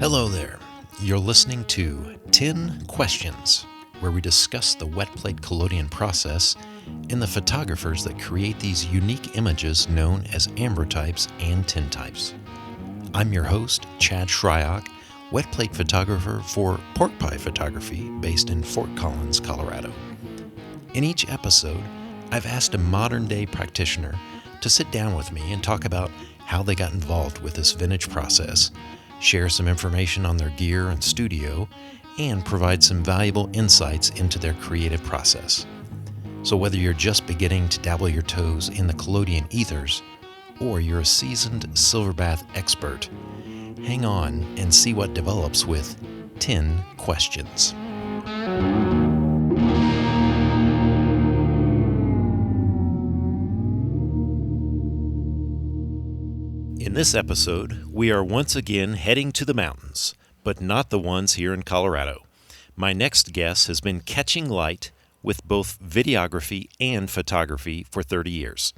Hello there. You're listening to 10 Questions, where we discuss the wet plate collodion process and the photographers that create these unique images known as ambrotypes and tintypes. I'm your host, Chad Shryock, wet plate photographer for Pork Pie Photography based in Fort Collins, Colorado. In each episode, I've asked a modern-day practitioner to sit down with me and talk about how they got involved with this vintage process, share some information on their gear and studio, and provide some valuable insights into their creative process. So whether you're just beginning to dabble your toes in the collodion ethers, or you're a seasoned silverbath expert, hang on and see what develops with 10 questions. In this episode, we are once again heading to the mountains, but not the ones here in Colorado. My next guest has been catching light with both videography and photography for 30 years.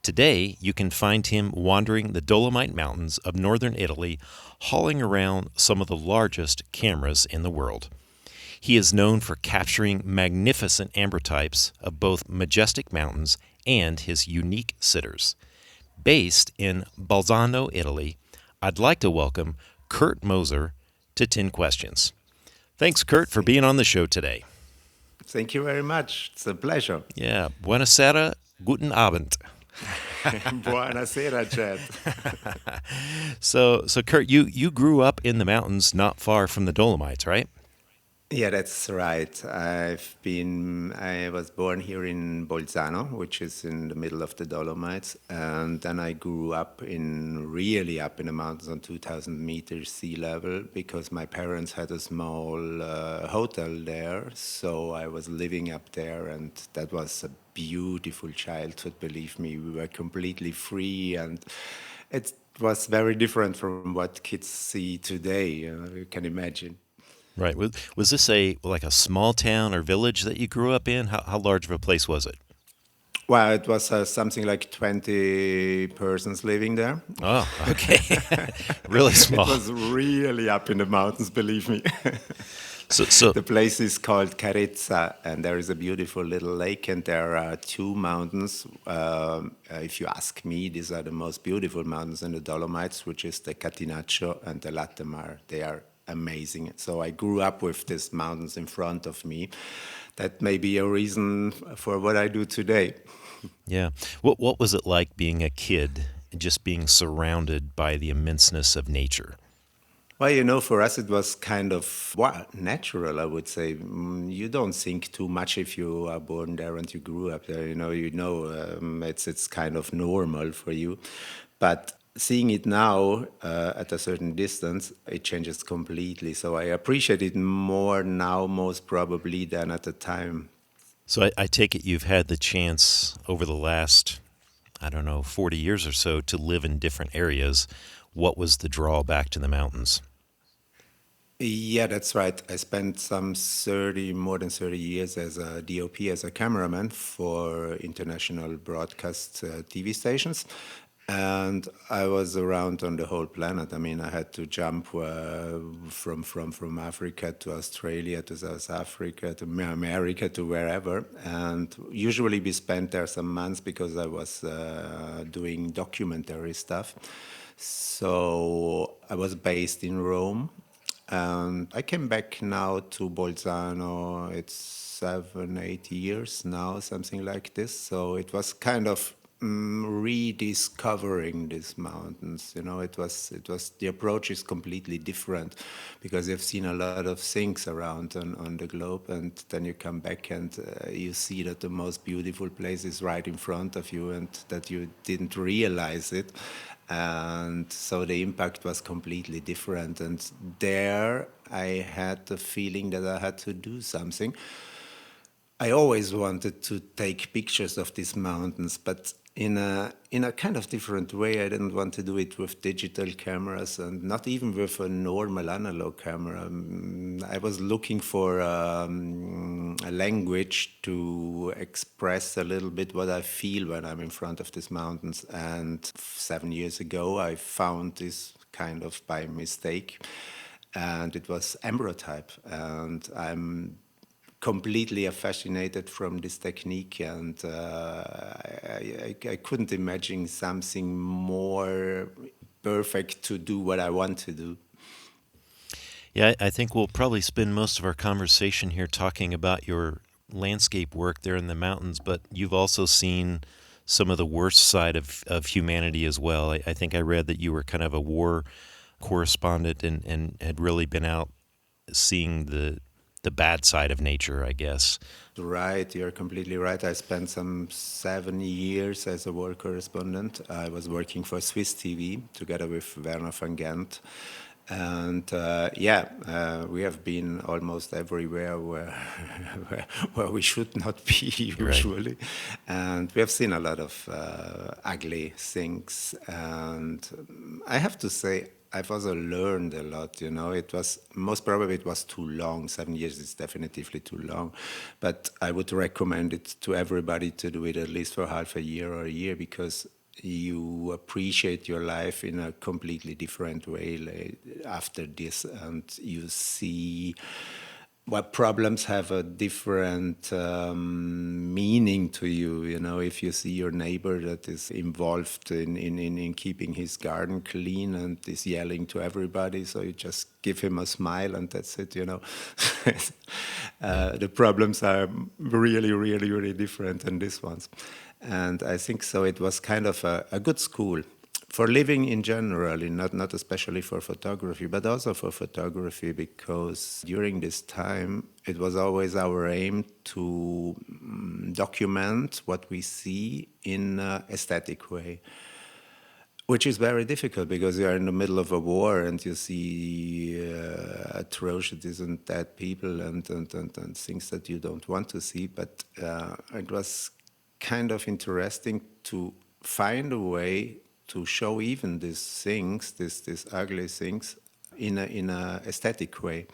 Today, you can find him wandering the Dolomite Mountains of northern Italy, hauling around some of the largest cameras in the world. He is known for capturing magnificent ambrotypes of both majestic mountains and his unique sitters. Based in Bolzano, Italy, I'd like to welcome Kurt Moser to 10 Questions. Thanks, Kurt, for being on the show today. Thank you very much. It's a pleasure. Yeah, buonasera, guten Abend. Buonasera, Chad. So Kurt, you grew up in the mountains not far from the Dolomites, right? Yeah, that's right. I was born here in Bolzano, which is in the middle of the Dolomites, and then I grew up really up in the mountains on 2,000 meters sea level because my parents had a small hotel there, so I was living up there, and that was a beautiful childhood, believe me. We were completely free, and it was very different from what kids see today, you can imagine. Right. Was this like a small town or village that you grew up in? How large of a place was it? Well, it was something like 20 persons living there. Oh, okay. Really small. It was really up in the mountains, believe me. So The place is called Carezza, and there is a beautiful little lake, and there are two mountains. If you ask me, these are the most beautiful mountains in the Dolomites, which is the Catinaccio and the Latemar. They are amazing. So I grew up with these mountains in front of me. That may be a reason for what I do today. yeah. What was it like being a kid, just being surrounded by the immenseness of nature? Well, for us it was kind of natural, I would say. You don't think too much if you are born there and you grew up there. It's kind of normal for you. But seeing it now at a certain distance, it changes completely. So I appreciate it more now, most probably, than at the time. So I take it you've had the chance over the last, 40 years or so to live in different areas. What was the drawback to the mountains? Yeah, that's right. I spent more than 30 years as a DOP, as a cameraman for international broadcast TV stations. And I was around on the whole planet. I mean, I had to jump from Africa to Australia to South Africa to America to wherever. And usually we spent there some months because I was doing documentary stuff. So I was based in Rome. And I came back now to Bolzano. It's 7, 8 years now, something like this. So it was kind of rediscovering these mountains. The approach is completely different because you've seen a lot of things around on the globe, and then you come back and you see that the most beautiful place is right in front of you and that you didn't realize it. And so the impact was completely different. And there I had the feeling that I had to do something. I always wanted to take pictures of these mountains, but in a kind of different way. I didn't want to do it with digital cameras and not even with a normal analog camera. I was looking for a language to express a little bit what I feel when I'm in front of these mountains. And 7 years ago, I found this kind of by mistake. and it was ambrotype, and I'm completely fascinated from this technique, and I couldn't imagine something more perfect to do what I want to do. Yeah, I think we'll probably spend most of our conversation here talking about your landscape work there in the mountains, but you've also seen some of the worst side of humanity as well. I think I read that you were kind of a war correspondent and had really been out seeing the bad side of nature, I guess. Right, you're completely right. I spent some 7 years as a war correspondent. I was working for Swiss TV together with Werner van Gent. And we have been almost everywhere where, where we should not be usually. Right. And we have seen a lot of ugly things. And I have to say, I've also learned a lot, it was, most probably it was too long. 7 years is definitively too long, but I would recommend it to everybody to do it at least for half a year or a year, because you appreciate your life in a completely different way after this, and you see what problems have a different meaning to you. If you see your neighbor that is involved in keeping his garden clean and is yelling to everybody, so you just give him a smile and that's it. The problems are really, really, really different than these ones. And I think so it was kind of a good school for living in general, not especially for photography, but also for photography, because during this time it was always our aim to document what we see in an aesthetic way, which is very difficult because you are in the middle of a war and you see atrocities and dead people and things that you don't want to see. But it was kind of interesting to find a way to show even these things, these ugly things, in a aesthetic way.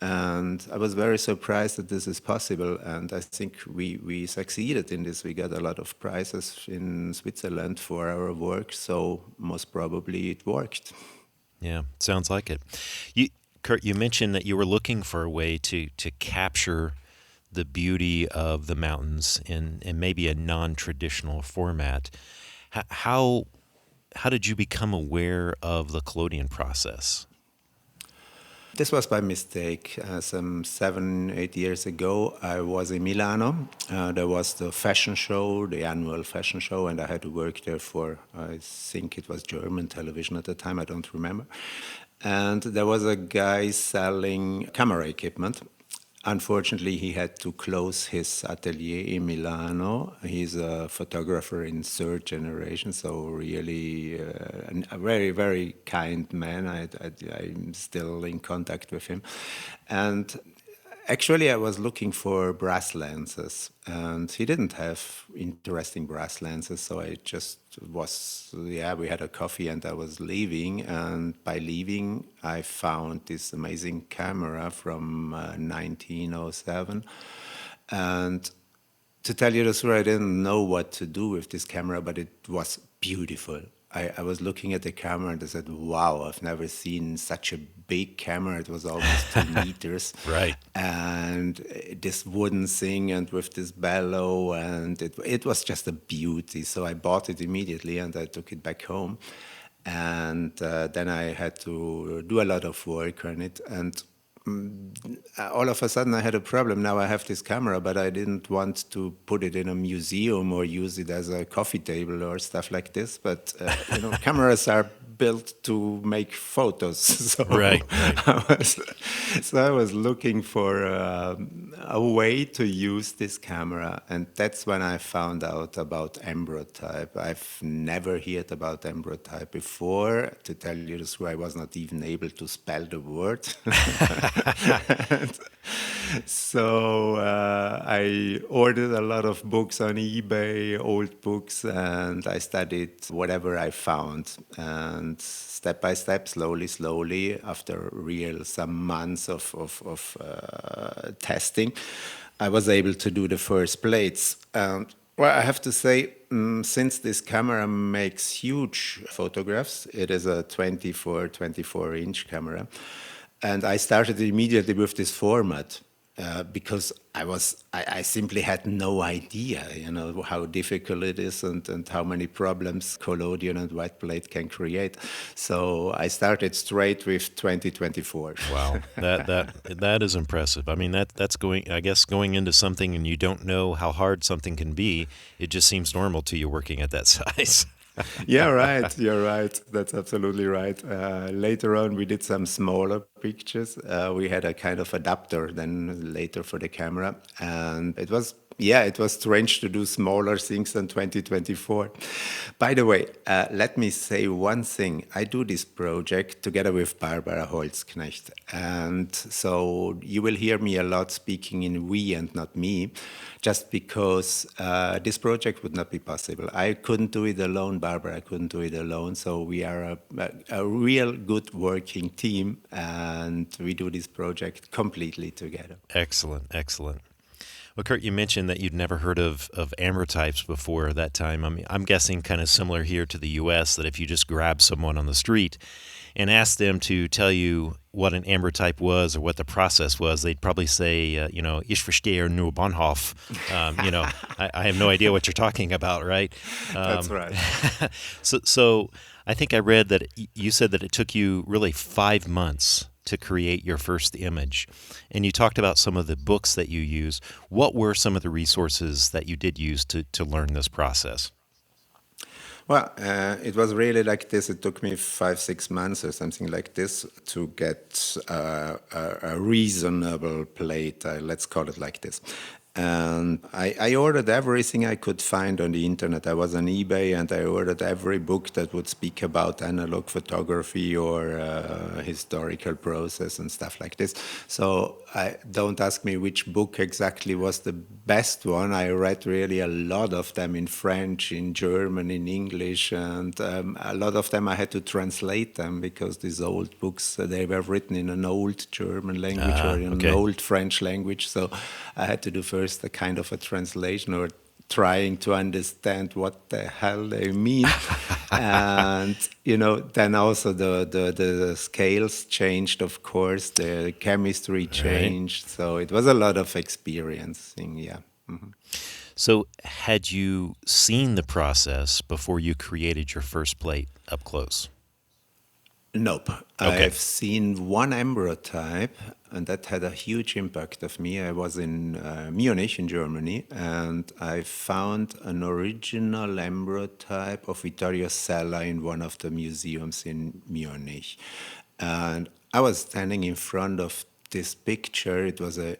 And I was very surprised that this is possible, and I think we succeeded in this. We got a lot of prizes in Switzerland for our work, so most probably it worked. Yeah, sounds like it. Kurt, you mentioned that you were looking for a way to capture the beauty of the mountains in maybe a non-traditional format. How did you become aware of the collodion process? This was by mistake. Some 7-8 years ago, I was in Milano. There was the fashion show, the annual fashion show, and I had to work there for, I think it was German television at the time, I don't remember. And there was a guy selling camera equipment. Unfortunately, he had to close his atelier in Milano. He's a photographer in third generation, so really a very, very kind man. I'm still in contact with him. And actually, I was looking for brass lenses, and he didn't have interesting brass lenses, so I just we had a coffee and I was leaving, and by leaving, I found this amazing camera from 1907, and to tell you the truth, I didn't know what to do with this camera, but it was beautiful. I was looking at the camera and I said, wow, I've never seen such a big camera. It was almost 2 meters. Right. And this wooden thing and with this bellow, and it was just a beauty. So I bought it immediately and I took it back home. And then I had to do a lot of work on it. And all of a sudden I had a problem. Now I have this camera, but I didn't want to put it in a museum or use it as a coffee table or stuff like this. But cameras are built to make photos. So right. I was looking for a way to use this camera, and that's when I found out about ambrotype. I've never heard about ambrotype before. To tell you the truth, I was not even able to spell the word. So I ordered a lot of books on eBay, old books, and I studied whatever I found. And step by step, slowly, after some months of testing, I was able to do the first plates. Well, I have to say, since this camera makes huge photographs, it is a 24-inch camera. And I started immediately with this format because I simply had no idea, how difficult it is and how many problems collodion and white plate can create. So I started straight with 2024. Wow, that is impressive. I mean, that's going. I guess going into something and you don't know how hard something can be, it just seems normal to you working at that size. Yeah, right. You're right. That's absolutely right. Later on, we did some smaller pictures. We had a kind of adapter then later for the camera. And it was strange to do smaller things than 2024. By the way, let me say one thing. I do this project together with Barbara Holzknecht. And so you will hear me a lot speaking in we and not me, just because this project would not be possible. I couldn't do it alone, Barbara couldn't do it alone. So we are a real good working team, and we do this project completely together. Excellent, excellent. Well, Kurt, you mentioned that you'd never heard of ambrotypes before that time. I mean, I'm guessing kind of similar here to the U.S., that if you just grab someone on the street and ask them to tell you what an ambrotype was or what the process was, they'd probably say, ich verstehe nur Bahnhof. I have no idea what you're talking about, right? That's right. So I think I read that you said that it took you really 5 months to create your first image. And you talked about some of the books that you use. What were some of the resources that you did use to learn this process? Well, it was really like this. It took me 5-6 months or something like this to get a reasonable plate. Let's call it like this. And I ordered everything I could find on the internet. I was on eBay and I ordered every book that would speak about analog photography or historical process and stuff like this. So don't ask me which book exactly was the best one. I read really a lot of them in French, in German, in English, and a lot of them I had to translate them because these old books, they were written in an old German language or in an old French language. So I had to do first a kind of a translation or trying to understand what the hell they mean. And, then also the scales changed, of course, the chemistry changed. Right. So it was a lot of experiencing, yeah. Mm-hmm. So had you seen the process before you created your first plate up close? Nope. Okay. I've seen one ambrotype, and that had a huge impact of me. I was in Munich, in Germany, and I found an original ambrotype of Vittorio Sella in one of the museums in Munich. And I was standing in front of this picture. It was a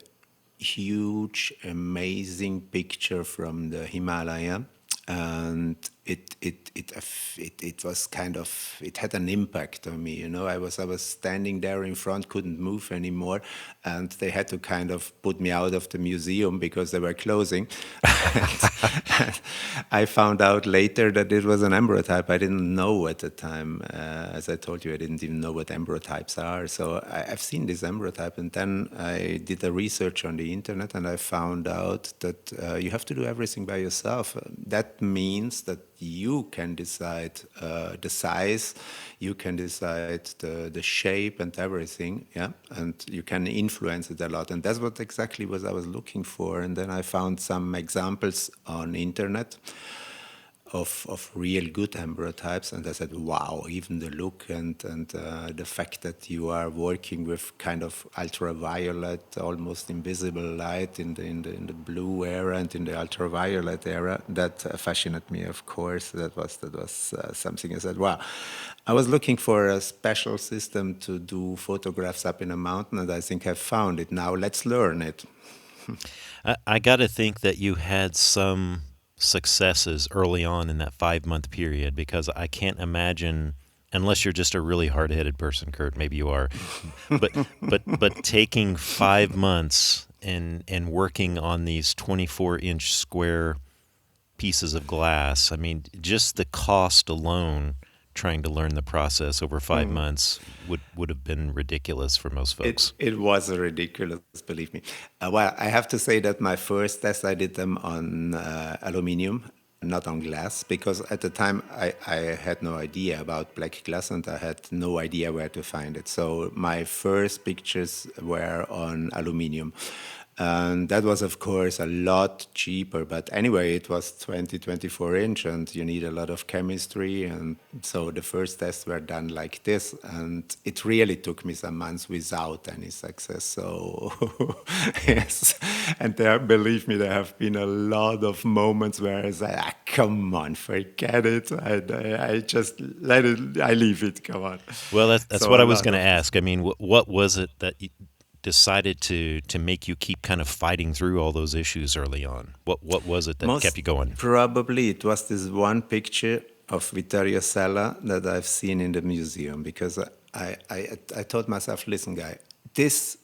huge, amazing picture from the Himalaya. And it was kind of, it had an impact on me, I was standing there in front, couldn't move anymore, and they had to kind of put me out of the museum because they were closing. And I found out later that it was an ambrotype. I didn't know at the time. As I told you, I didn't even know what ambrotypes are. So I've seen this ambrotype, and then I did a research on the internet, and I found out that you have to do everything by yourself. That means that you can decide the size, you can decide the shape and everything, yeah, and you can influence it a lot. And that's what exactly was I was looking for. And then I found some examples on internet of real good ambrotypes, and I said, wow, even the look and the fact that you are working with kind of ultraviolet, almost invisible light in the blue era and in the ultraviolet era, that fascinated me, of course. That was something I said, wow. I was looking for a special system to do photographs up in a mountain, and I think I found it. Now let's learn it. I got to think that you had some successes early on in that 5-month period, because I can't imagine, unless you're just a really hard-headed person, Kurt, maybe you are, but taking 5 months and working on these 24-inch square pieces of glass. I mean, just the cost alone, trying to learn the process over 5 months would have been ridiculous for most folks. It was ridiculous, believe me. Well, I have to say that my first tests, I did them on aluminium, not on glass, because at the time I had no idea about black glass and I had no idea where to find it. So my first pictures were on aluminium. And that was, of course, a lot cheaper. But anyway, it was 24 inch, and you need a lot of chemistry. And so the first tests were done like this. And it really took me some months without any success. So, yes. And there, believe me, there have been a lot of moments where I said, come on, forget it. I just let it, I leave it, come on. Well, that's So what a I was lot going to of ask. I mean, what was it that you decided to make you keep kind of fighting through all those issues early on? What was it that kept Most you going? probably it was this one picture of Vittorio Sella that I've seen in the museum, because I told myself, listen, guy, these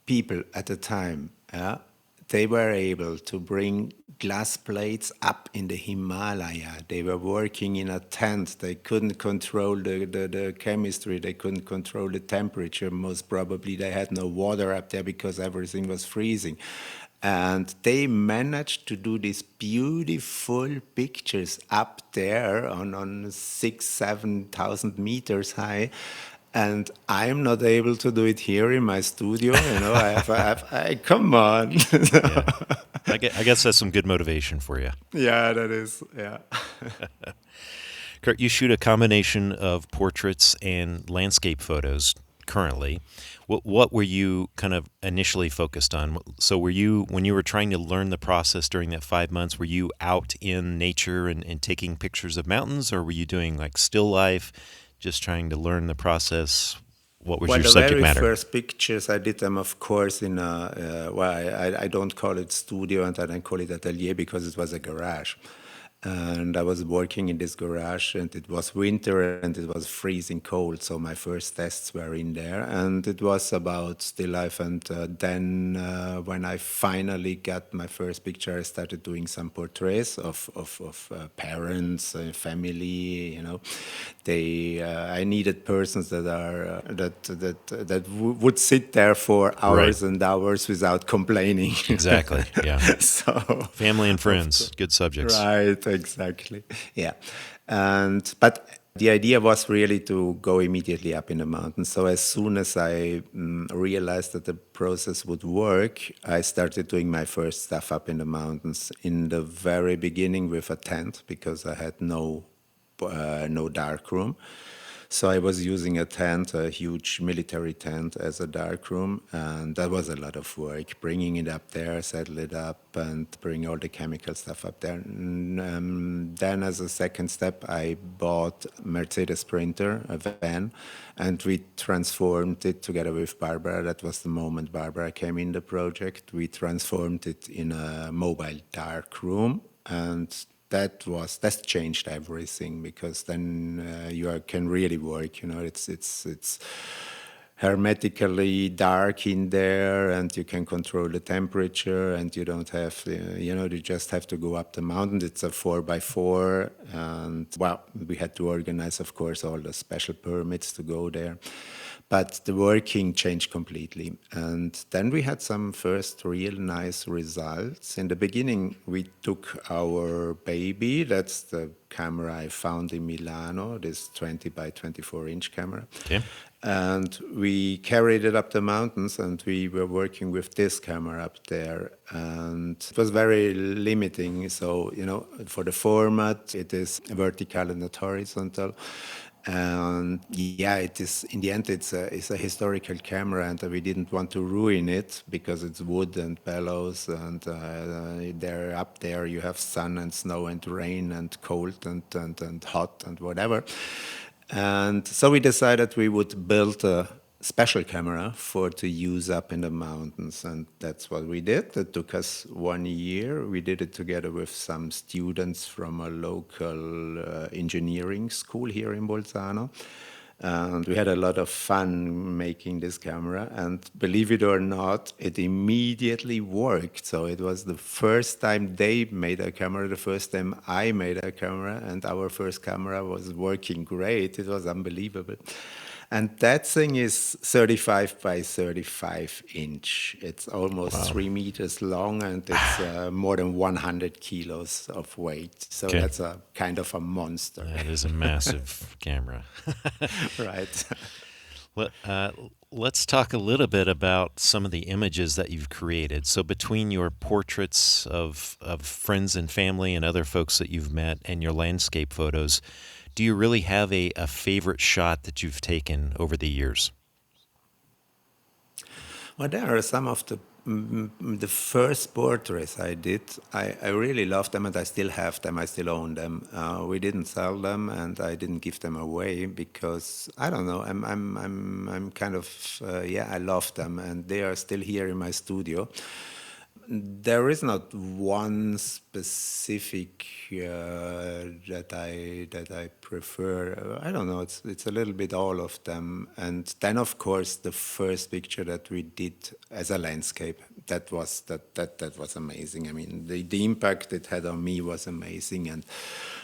people at the time, yeah, they were able to bring glass plates up in the Himalaya. They were working in a tent. They couldn't control the chemistry. They couldn't control the temperature. Most probably they had no water up there because everything was freezing. And they managed to do these beautiful pictures up there on 7,000 meters high. And I'm not able to do it here in my studio. You know, come on. Yeah, I guess that's some good motivation for you. Yeah, that is. Yeah. Kurt, you shoot a combination of portraits and landscape photos currently. What were you kind of initially focused on? So were you, when you were trying to learn the process during that 5 months, were you out in nature and taking pictures of mountains, or were you doing like still life, just trying to learn the process? What was Well, your the subject very matter? first pictures I did them, of course, in a, well, I don't call it studio and I don't call it atelier because it was a garage. And I was working in this garage, and it was winter and it was freezing cold. So my first tests were in there, and it was about still life. And then when I finally got my first picture, I started doing some portraits of parents, family. You know, I needed persons that are would sit there for Right. hours and hours without complaining. Exactly. Yeah. So, Family and of friends, good subjects. right, exactly. Yeah. But the idea was really to go immediately up in the mountains. So as soon as I realized that the process would work, I started doing my first stuff up in the mountains in the very beginning with a tent, because I had no dark room. So I was using a tent, a huge military tent, as a dark room, and that was a lot of work, bringing it up there, settle it up, and bring all the chemical stuff up there. And, then as a second step, I bought a Mercedes Sprinter, a van, and we transformed it together with Barbara. That was the moment Barbara came in the project. We transformed it in a mobile dark room, and that's changed everything, because then can really work. You know, it's hermetically dark in there, and you can control the temperature, and you don't have you just have to go up the mountain. It's a 4x4, and well, we had to organize, of course, all the special permits to go there. But the working changed completely. And then we had some first real nice results. In the beginning, we took our baby, that's the camera I found in Milano, this 20 by 24-inch camera. Okay. And we carried it up the mountains, and we were working with this camera up there. And it was very limiting. So, for the format, it is vertical and not horizontal. And yeah, it is, in the end, it's a historical camera, and we didn't want to ruin it because it's wood and bellows, and there up there you have sun and snow and rain and cold and hot and whatever. And so we decided we would build a special camera to use up in the mountains, and that's what we did. It took us 1 year. We did it together with some students from a local engineering school here in Bolzano, and we had a lot of fun making this camera. And believe it or not, it immediately worked. So it was the first time they made a camera, the first time I made a camera, and our first camera was working great. It was unbelievable. And that thing is 35 by 35 inch. It's almost 3 meters long, and it's more than 100 kilos of weight. So Okay. that's a kind of a monster. That is a massive camera. Right. Let, uh, let's talk a little bit about some of the images that you've created. So between your portraits of friends and family and other folks that you've met and your landscape photos, do you really have a favorite shot that you've taken over the years? Well, there are some of the first portraits I did. I really loved them, and I still have them. I still own them. We didn't sell them, and I didn't give them away because I don't know. I'm kind of yeah. I love them, and they are still here in my studio. There is not one specific that I prefer. I don't know. It's a little bit all of them. And then of course the first picture that we did as a landscape, that was amazing. I mean, the impact it had on me was amazing, and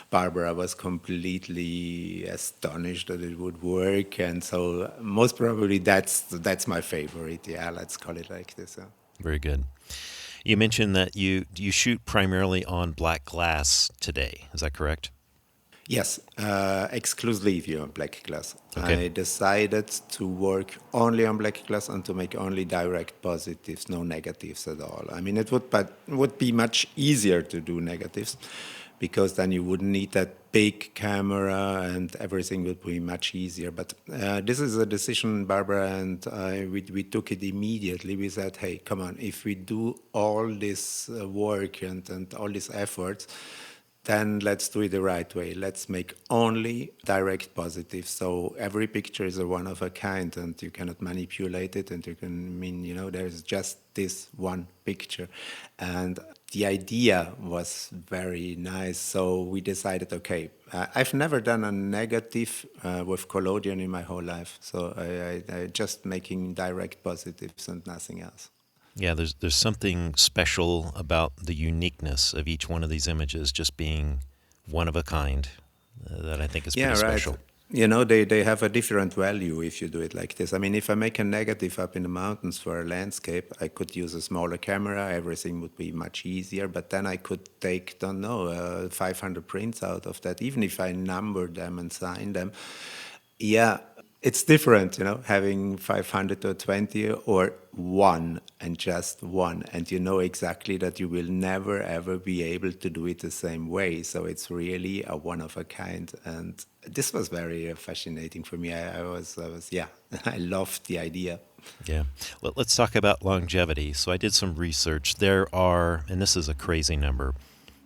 Barbara was completely astonished that it would work. And so most probably that's my favorite. Yeah, let's call it like this. Very good. You mentioned that you shoot primarily on black glass today. Is that correct? Yes, exclusively on black glass. Okay. I decided to work only on black glass and to make only direct positives, no negatives at all. I mean, it would be much easier to do negatives, because then you wouldn't need that big camera and everything would be much easier. But this is a decision Barbara and I, we took it immediately. We said, hey, come on, if we do all this work and all these efforts, then let's do it the right way. Let's make only direct positives. So every picture is a one of a kind, and you cannot manipulate it. And you can there's just this one picture. And the idea was very nice. So we decided, okay, I've never done a negative with collodion in my whole life. So I just making direct positives and nothing else. Yeah, there's something special about the uniqueness of each one of these images just being one of a kind that I think is pretty special. They have a different value if you do it like this. I mean, if I make a negative up in the mountains for a landscape, I could use a smaller camera, everything would be much easier, but then I could take, 500 prints out of that, even if I number them and sign them. Yeah, it's different, having 500 or 20 or one and just one. And you know exactly that you will never, ever be able to do it the same way. So it's really a one of a kind. And this was very fascinating for me. I was, I loved the idea. Yeah. Let's talk about longevity. So I did some research. There are, and this is a crazy number,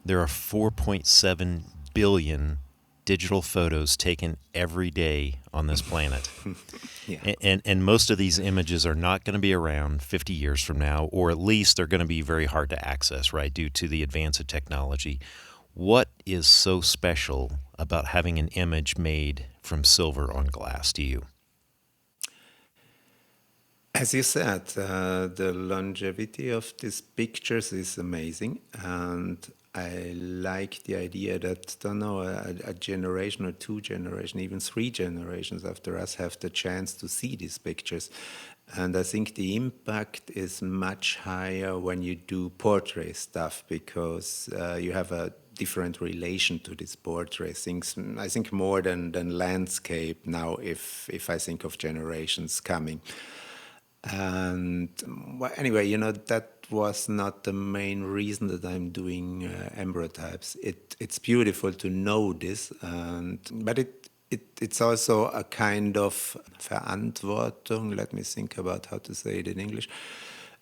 there are 4.7 billion digital photos taken every day on this planet. Yeah. And most of these images are not going to be around 50 years from now, or at least they're going to be very hard to access, right, due to the advance of technology. What is so special about having an image made from silver on glass to you? As you said, the longevity of these pictures is amazing, and I like the idea that, a generation or two generations, even three generations after us have the chance to see these pictures. And I think the impact is much higher when you do portrait stuff, because you have a different relation to this portrait things. I think more than landscape now, if I think of generations coming. And anyway, that was not the main reason that I'm doing ambrotypes. It's beautiful to know this, but it's also a kind of Verantwortung. Let me think about how to say it in English.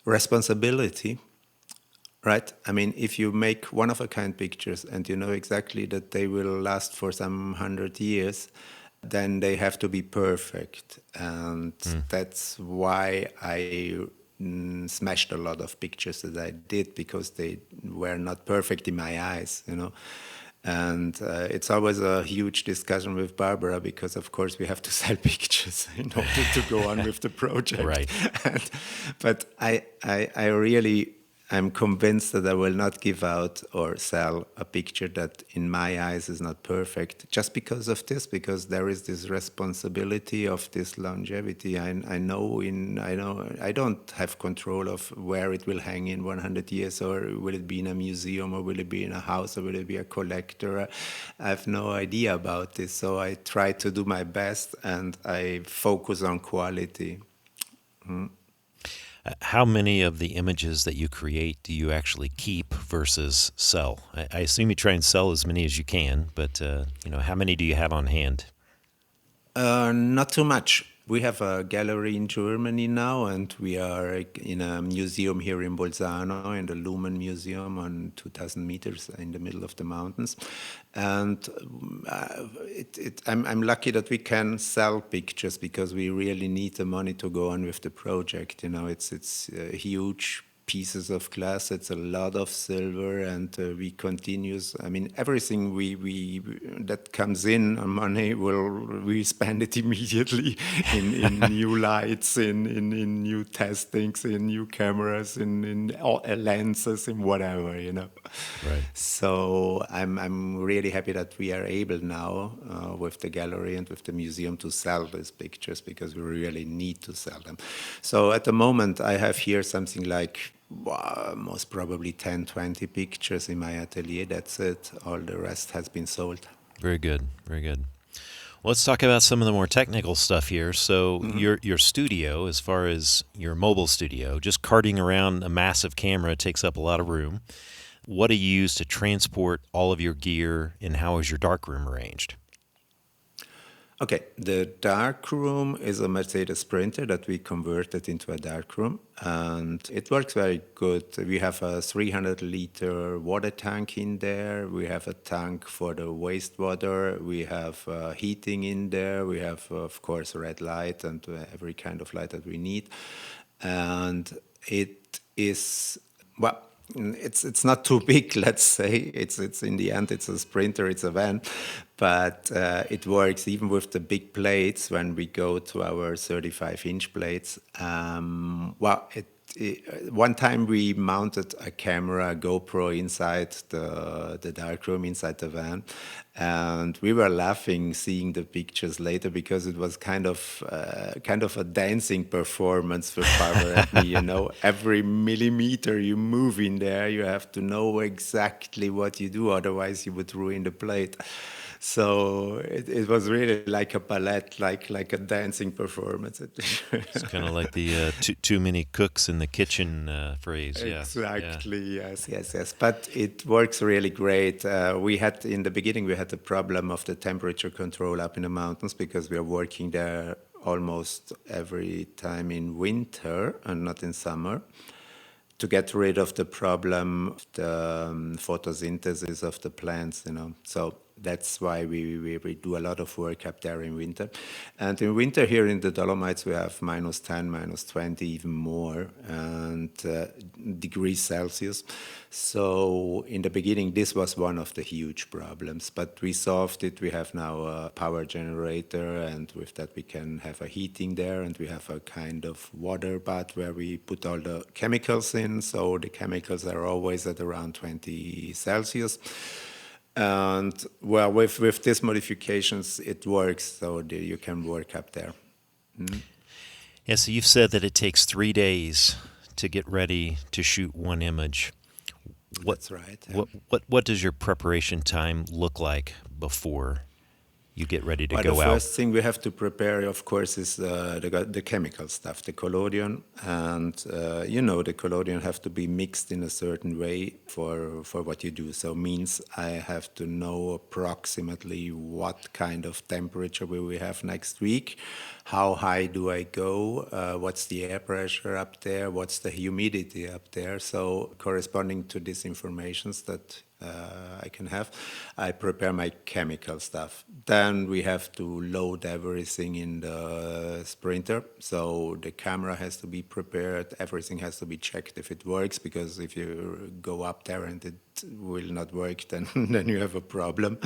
Responsibility, right? I mean, if you make one-of-a-kind pictures and you know exactly that they will last for some 100 years, then they have to be perfect. And that's why I smashed a lot of pictures that I did, because they were not perfect in my eyes, And it's always a huge discussion with Barbara, because of course we have to sell pictures in order to go on with the project. Right. But I really I'm convinced that I will not give out or sell a picture that in my eyes is not perfect just because of this, because there is this responsibility of this longevity. I know I don't have control of where it will hang in 100 years, or will it be in a museum, or will it be in a house, or will it be a collector. I have no idea about this, so I try to do my best and I focus on quality. How many of the images that you create do you actually keep versus sell? I assume you try and sell as many as you can, but how many do you have on hand? Not too much. We have a gallery in Germany now, and we are in a museum here in Bolzano, in the Lumen Museum on 2,000 meters in the middle of the mountains. And I'm lucky that we can sell pictures because we really need the money to go on with the project. It's huge pieces of glass, it's a lot of silver, and we continues. I mean, everything we that comes in on money, we spend it immediately in new lights, in new testings, in new cameras, in lenses, in whatever. Right. So I'm really happy that we are able now with the gallery and with the museum to sell these pictures, because we really need to sell them. So at the moment I have here something like most probably 10, 20 pictures in my atelier. That's it. All the rest has been sold. Very good. Very good. Well, let's talk about some of the more technical stuff here. So your studio, as far as your mobile studio, just carting around a massive camera takes up a lot of room. What do you use to transport all of your gear, and how is your darkroom arranged? Okay, the darkroom is a Mercedes printer that we converted into a darkroom, and it works very good. We have a 300-liter water tank in there. We have a tank for the wastewater. We have heating in there. We have, of course, red light and every kind of light that we need. And it is, well, it's not too big, let's say. It's in the end, it's a Sprinter, it's a van, but it works even with the big plates. When we go to our 35-inch plates, one time we mounted a camera, a GoPro, inside the darkroom, inside the van, and we were laughing seeing the pictures later, because it was kind of a dancing performance with Barbara and me. Every millimeter you move in there, you have to know exactly what you do, otherwise you would ruin the plate. So it was really like a ballet, like a dancing performance. It's kind of like the too many cooks in the kitchen phrase. Yeah. Exactly. Yeah. Yes. But it works really great. In the beginning we had the problem of the temperature control up in the mountains, because we are working there almost every time in winter and not in summer, to get rid of the problem of the photosynthesis of the plants. So that's why we do a lot of work up there in winter. And in winter here in the Dolomites, we have -10, -20, even more, and degrees Celsius. So in the beginning, this was one of the huge problems, but we solved it. We have now a power generator, and with that we can have a heating there, and we have a kind of water bath where we put all the chemicals in. So the chemicals are always at around 20 Celsius. And well, with these modifications, it works, so you can work up there. Yeah, so you've said that it takes 3 days to get ready to shoot one image. That's right. Yeah. What does your preparation time look like before you get ready to go The out? first thing we have to prepare, of course, is the chemical stuff, the collodion. And, the collodion have to be mixed in a certain way for what you do. So means I have to know approximately what kind of temperature will we have next week, how high do I go, what's the air pressure up there, what's the humidity up there. So corresponding to these informations that I can have, I prepare my chemical stuff. Then we have to load everything in the Sprinter. So the camera has to be prepared, everything has to be checked if it works, because if you go up there and it will not work, then you have a problem.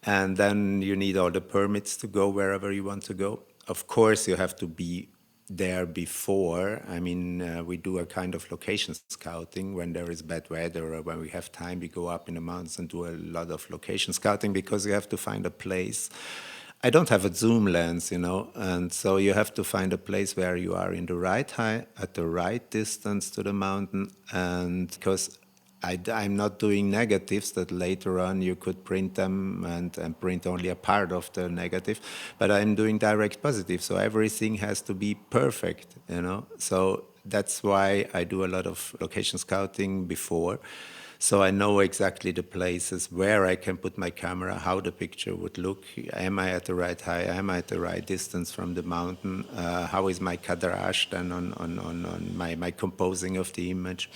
And then you need all the permits to go wherever you want to go. Of course, you have to be there before. I mean, we do a kind of location scouting when there is bad weather or when we have time. We go up in the mountains and do a lot of location scouting because you have to find a place. I don't have a zoom lens, and so you have to find a place where you are in the right height, at the right distance to the mountain, and because I'm not doing negatives that later on you could print them and print only a part of the negative, but I'm doing direct positive, so everything has to be perfect. So that's why I do a lot of location scouting before. So I know exactly the places where I can put my camera, how the picture would look. Am I at the right height? Am I at the right distance from the mountain? How is my cadrage then on my composing of the image?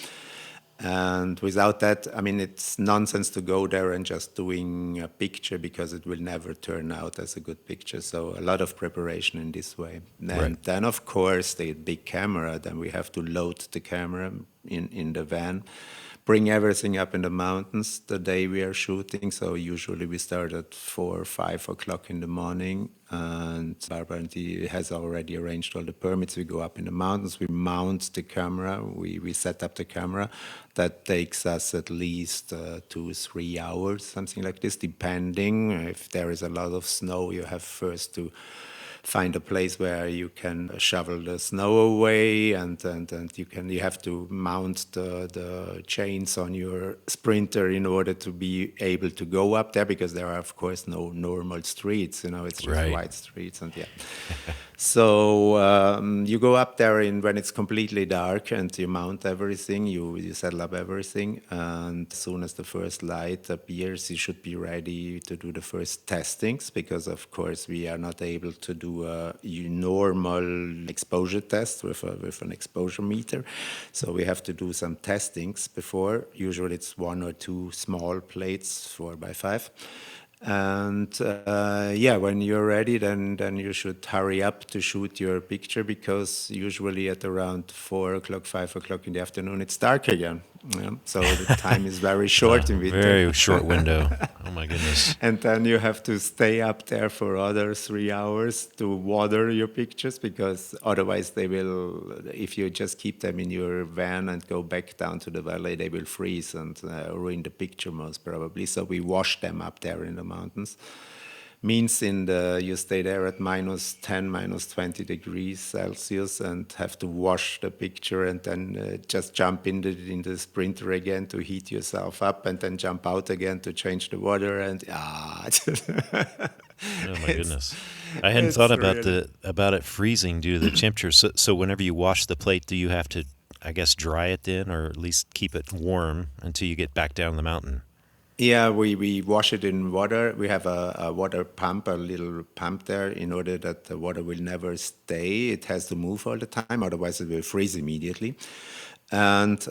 And without that, I mean, it's nonsense to go there and just doing a picture because it will never turn out as a good picture. So a lot of preparation in this way. And then, of course, the big camera, then we have to load the camera in the van, bring everything up in the mountains the day we are shooting. So usually we start at 4 or 5 o'clock in the morning, and Barbara has already arranged all the permits. We go up in the mountains, we mount the camera, we set up the camera. That takes us at least 2-3 hours, something like this, depending. If there is a lot of snow, you have first to find a place where you can shovel the snow away, and you have to mount the chains on your Sprinter in order to be able to go up there, because there are of course no normal streets, it's just wide streets, and so you go up there when it's completely dark, and you mount everything, you settle up everything, and as soon as the first light appears, you should be ready to do the first testings, because of course we are not able to do a normal exposure test with an exposure meter. So we have to do some testings before. Usually it's 1 or 2 small plates, 4x5. And when you're ready, then you should hurry up to shoot your picture, because usually at around 4 o'clock, 5 o'clock in the afternoon, it's dark again. So the time is very short in winter. Very short window. Oh my goodness. And then you have to stay up there for other 3 hours to water your pictures, because otherwise they will, if you just keep them in your van and go back down to the valley, they will freeze and ruin the picture most probably. So we wash them up there in the mountains. Means you stay there at -10, -20 degrees Celsius and have to wash the picture, and then just jump in the Sprinter again to heat yourself up, and then jump out again to change the water, and Oh my goodness! I hadn't thought about it freezing due to the temperature. So whenever you wash the plate, do you have to, I guess, dry it then, or at least keep it warm until you get back down the mountain? Yeah, we wash it in water. We have a water pump, a little pump there, in order that the water will never stay. It has to move all the time, otherwise it will freeze immediately. And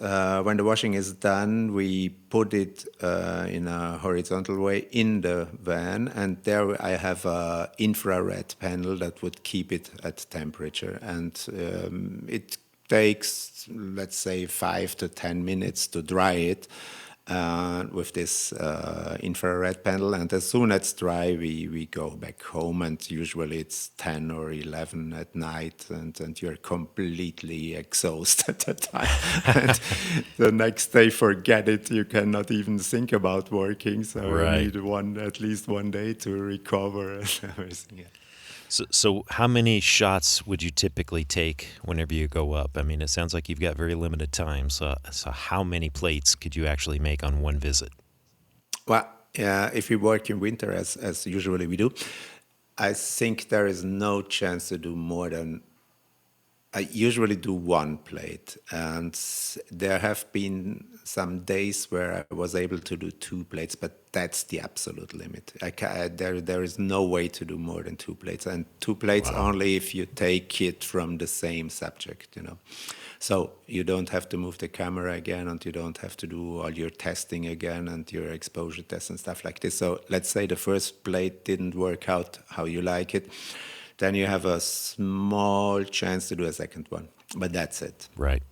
when the washing is done, we put it in a horizontal way in the van, and there I have an infrared panel that would keep it at temperature. And it takes, let's say, 5 to 10 minutes to dry it. With this infrared panel, and as soon as it's dry, we go back home, and usually it's 10 or 11 at night, and you're completely exhausted at that time. And the next day, forget it, you cannot even think about working, so you need at least one day to recover and everything. Yeah. So how many shots would you typically take whenever you go up? I mean, it sounds like you've got very limited time. So how many plates could you actually make on one visit? Well, if we work in winter, as usually we do, I think there is no chance to do more than, I usually do 1 plate, and there have been some days where I was able to do 2 plates, but that's the absolute limit. There is no way to do more than 2 plates, and 2 plates only if you take it from the same subject, So you don't have to move the camera again, and you don't have to do all your testing again and your exposure tests and stuff like this. So let's say the first plate didn't work out how you like it. Then you have a small chance to do a second one, but that's it. Right.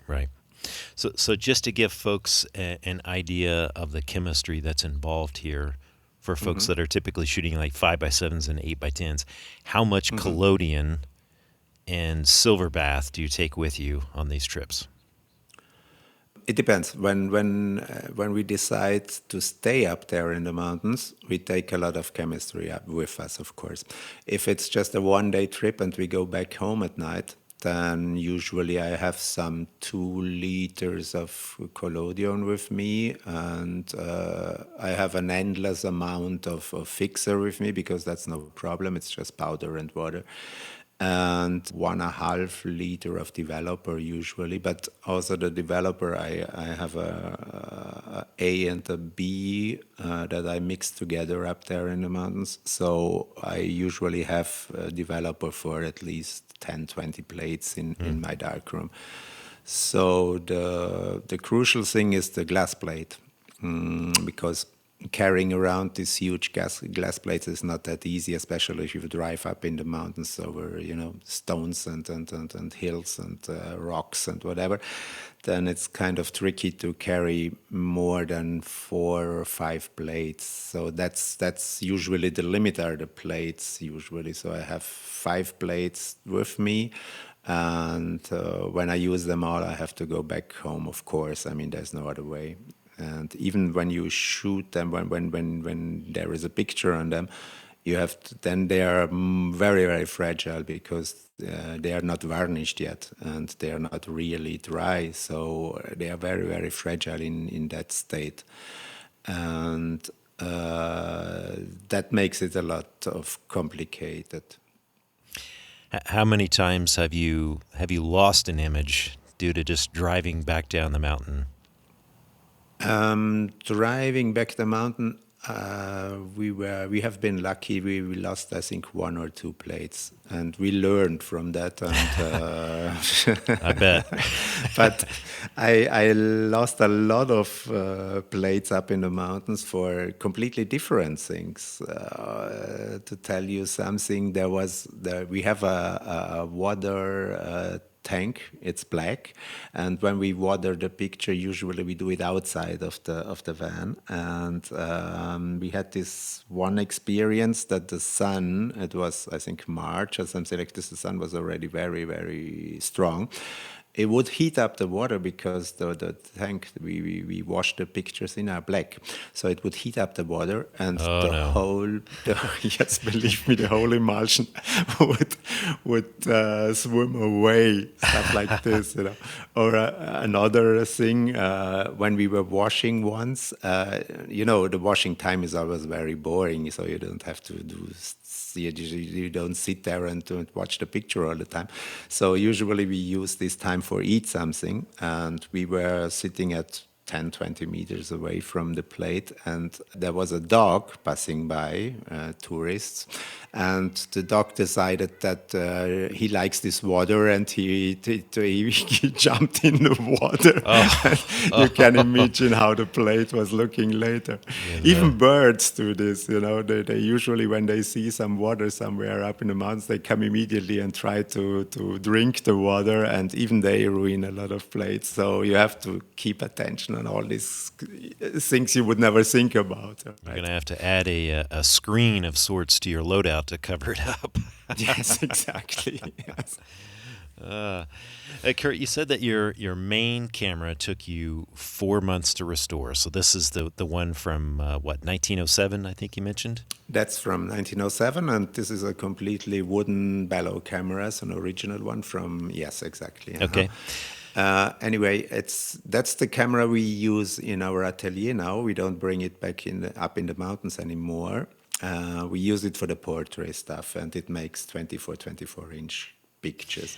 So just to give folks an idea of the chemistry that's involved here, for folks that are typically shooting like 5x7s and 8x10s, how much collodion and silver bath do you take with you on these trips? It depends. When we decide to stay up there in the mountains, we take a lot of chemistry up with us, of course. If it's just a 1 day trip and we go back home at night, then usually I have some 2 liters of collodion with me, and I have an endless amount of fixer with me because that's no problem. It's just powder and water, and 1.5 liter of developer usually. But also the developer, I have a and a B that I mix together up there in the mountains. So I usually have a developer for at least 10-20 plates in my darkroom. So the crucial thing is the glass plate, because carrying around these huge glass plates is not that easy, especially if you drive up in the mountains over stones and hills and rocks and whatever. Then it's kind of tricky to carry more than 4 or 5 plates. So that's usually the limit, are the plates usually. So I have 5 plates with me. And when I use them all, I have to go back home, of course. I mean, there's no other way. And even when you shoot them, when there is a picture on them, you have to, then they are very, very fragile because they are not varnished yet and they are not really dry. So they are very, very fragile in that state. And that makes it a lot of complicated. How many times have you lost an image due to just driving back down the mountain? Driving back the mountain, we have been lucky. We lost, I think, 1 or 2 plates, and we learned from that. And I bet. But I lost a lot of plates up in the mountains for completely different things. To tell you something, we have a water tank. It's black, and when we water the picture, usually we do it outside of the van. And we had this one experience that the sun, it was, I think, March or something like this, the sun was already very, very strong. It would heat up the water because the tank, we washed the pictures in are black. So it would heat up the water, and yes, believe me, the whole emulsion would swim away, stuff like this, Or another thing, when we were washing once, the washing time is always very boring, so you don't have to do. You don't sit there and watch the picture all the time. So usually we use this time for eat something, and we were sitting at 10-20 meters away from the plate, and there was a dog passing by, tourists, and the dog decided that he likes this water, and he jumped in the water. You can imagine how the plate was looking later. Even birds do this, they usually, when they see some water somewhere up in the mountains, they come immediately and try to drink the water, and even they ruin a lot of plates. So you have to keep attention on all these things you would never think about. Right? You're going to have to add a screen of sorts to your loadout to cover it up. Yes, exactly. Yes. Kurt, you said that your main camera took you 4 months to restore. So this is the one from, 1907, I think you mentioned? That's from 1907, and this is a completely wooden bellow camera, so an original one from, yes, exactly. Okay. Anyway, that's the camera we use in our atelier now. We don't bring it back up in the mountains anymore. We use it for the portrait stuff, and it makes 24-inch pictures.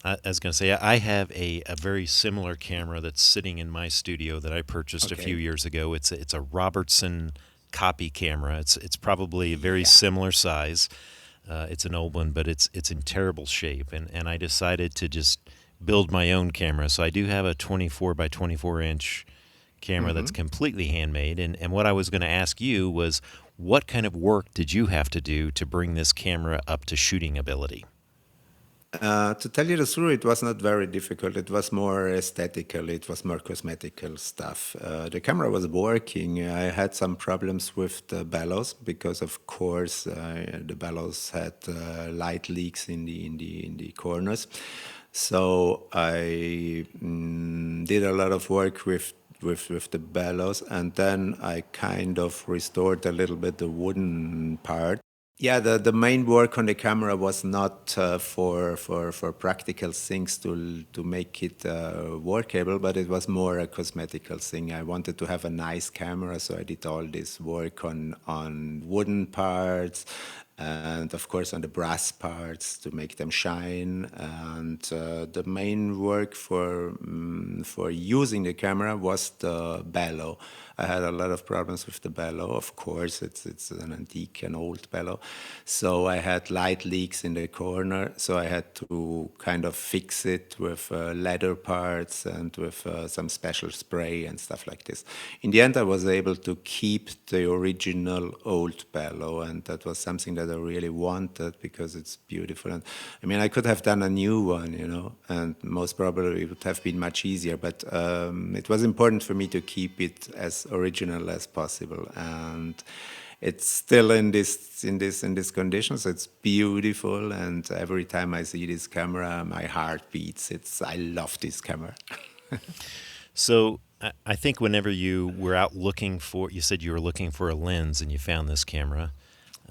I was going to say, I have a very similar camera that's sitting in my studio that I purchased a few years ago. It's a Robertson copy camera. It's probably a very similar size. It's an old one, but it's in terrible shape, and I decided to just build my own camera. So I do have a 24-by-24-inch camera that's completely handmade. And what I was going to ask you was, what kind of work did you have to do to bring this camera up to shooting ability? To tell you the truth, it was not very difficult. It was more aesthetical. It was more cosmetical stuff. The camera was working. I had some problems with the bellows because, of course, the bellows had light leaks in the corners. So I did a lot of work with the bellows, and then I kind of restored a little bit the wooden part. Yeah, the main work on the camera was not for practical things to make it workable, but it was more a cosmetical thing. I wanted to have a nice camera, so I did all this work on wooden parts, and of course on the brass parts to make them shine. And the main work for using the camera was the bellow. I had a lot of problems with the bellow. Of course, it's an antique and old bellow, so I had light leaks in the corner. So I had to kind of fix it with leather parts and with some special spray and stuff like this. In the end, I was able to keep the original old bellow, and that was something that I really wanted because it's beautiful. And I mean, I could have done a new one, and most probably it would have been much easier. But it was important for me to keep it as original as possible, and it's still in these conditions. It's beautiful, and every time I see this camera, my heart beats. I love this camera. So I think whenever you were out looking for, you said you were looking for a lens and you found this camera.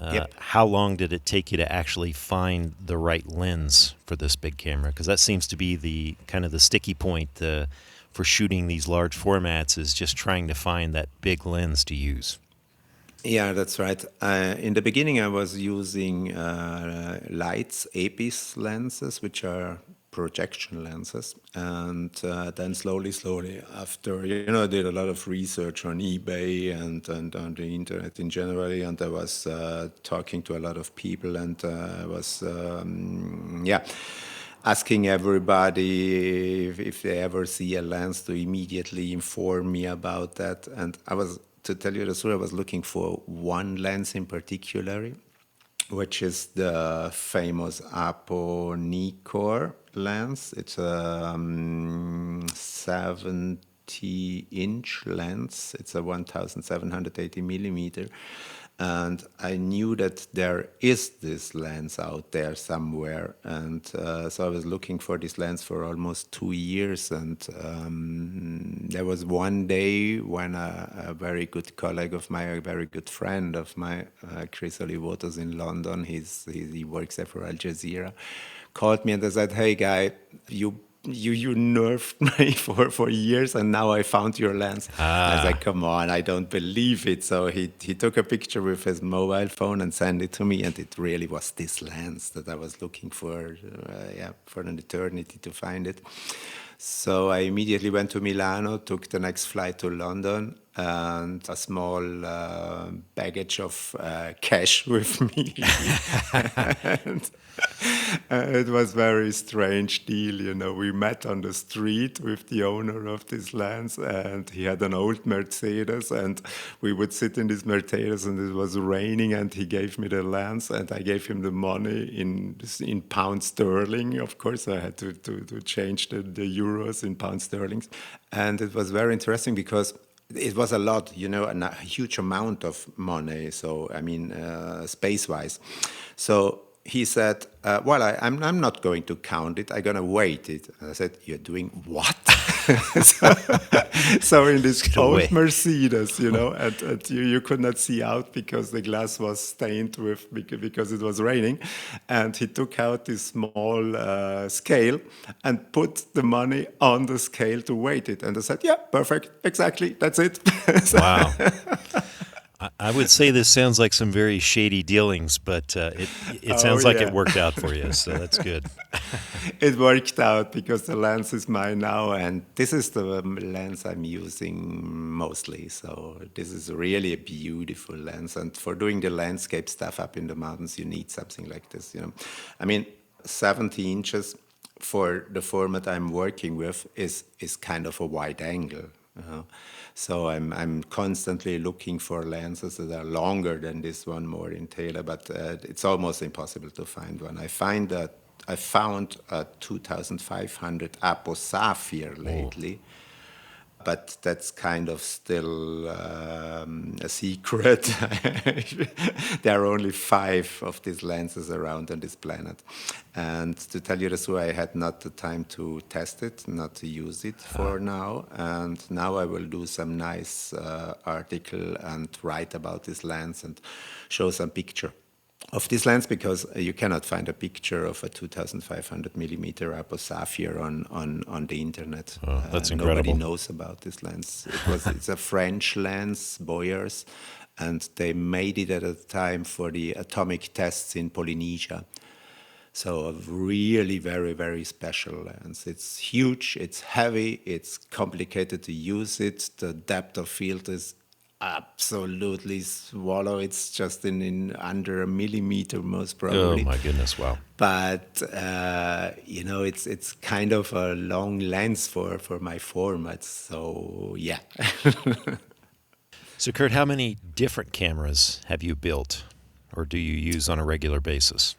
Yep. How long did it take you to actually find the right lens for this big camera? Because that seems to be the kind of the sticky point for shooting these large formats, is just trying to find that big lens to use. Yeah, that's right. In the beginning, I was using lights, APIS lenses, which are projection lenses. And then slowly, after, I did a lot of research on eBay and on the internet in general. And I was talking to a lot of people, and I was, asking everybody if they ever see a lens to immediately inform me about that. And to tell you the truth, I was looking for one lens in particular, which is the famous Apo Nikkor lens. It's a 70-inch lens. It's a 1780 millimeter. And I knew that there is this lens out there somewhere. And so I was looking for this lens for almost 2 years. And there was one day when a very good colleague of mine, a very good friend of mine, Chris Olivotos in London, he works there for Al Jazeera, called me and they said, "Hey, guy, you nerfed me for years, and now I found your lens." I was like, "Come on, I don't believe it." So he took a picture with his mobile phone and sent it to me, and it really was this lens that I was looking for, for an eternity to find it. So I immediately went to Milano, took the next flight to London, and a small baggage of cash with me. And it was very strange deal, We met on the street with the owner of this lens, and he had an old Mercedes, and we would sit in this Mercedes, and it was raining, and he gave me the lens, and I gave him the money in pound sterling. Of course, I had to change the euros in pound sterling, and it was very interesting because it was a lot, and a huge amount of money. So I mean, space-wise. So he said, "Well, I'm not going to count it. I'm gonna weight it." And I said, "You're doing what?" so in this old Mercedes, and you could not see out because the glass was stained because it was raining. And he took out this small scale and put the money on the scale to weight it. And I said, "Yeah, perfect, exactly, that's it." Wow. I would say this sounds like some very shady dealings, but it sounds like it worked out for you, so that's good. It worked out because the lens is mine now, and this is the lens I'm using mostly. So this is really a beautiful lens, and for doing the landscape stuff up in the mountains, you need something like this. I mean, 70 inches for the format I'm working with is kind of a wide angle. So I'm constantly looking for lenses that are longer than this one, more in tailor, but it's almost impossible to find one. I find that I found a 2500 Apo Sapphire lately. But that's kind of still a secret. There are only 5 of these lenses around on this planet. And to tell you the truth, I had not the time to test it, not to use it for now. And now I will do some nice article and write about this lens and show some picture of this lens, because you cannot find a picture of a 2500 millimeter Apo Sapphire on the internet. Oh, that's incredible. Nobody knows about this lens. It's a French lens, Boyers, and they made it at a time for the atomic tests in Polynesia. So a really very, very special lens. It's huge, it's heavy, it's complicated to use it. The depth of field is absolutely swallow. It's just in under a millimeter most probably. Oh my goodness, wow. But it's kind of a long lens for my format, so yeah. So Kurt, how many different cameras have you built or do you use on a regular basis?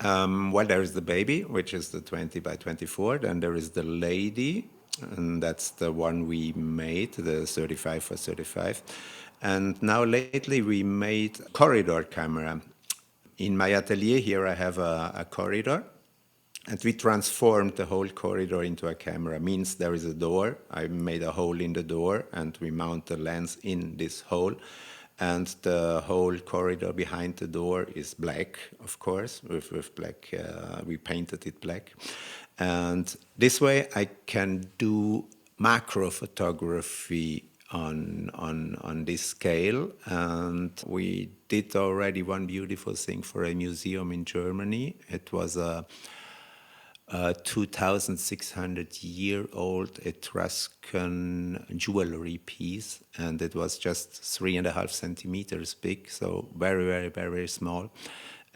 Well, there is the baby, which is the 20 by 24, then there is the lady, and that's the one we made, the 35 for 35. And now lately we made a corridor camera. In my atelier here I have a corridor, and we transformed the whole corridor into a camera. Means there is a door, I made a hole in the door, and we mount the lens in this hole. And the whole corridor behind the door is black, of course, with black, we painted it black. And this way I can do macro photography on this scale. And we did already one beautiful thing for a museum in Germany. It was a 2,600-year-old Etruscan jewelry piece, and it was just 3.5 centimeters big, so very, very, very small.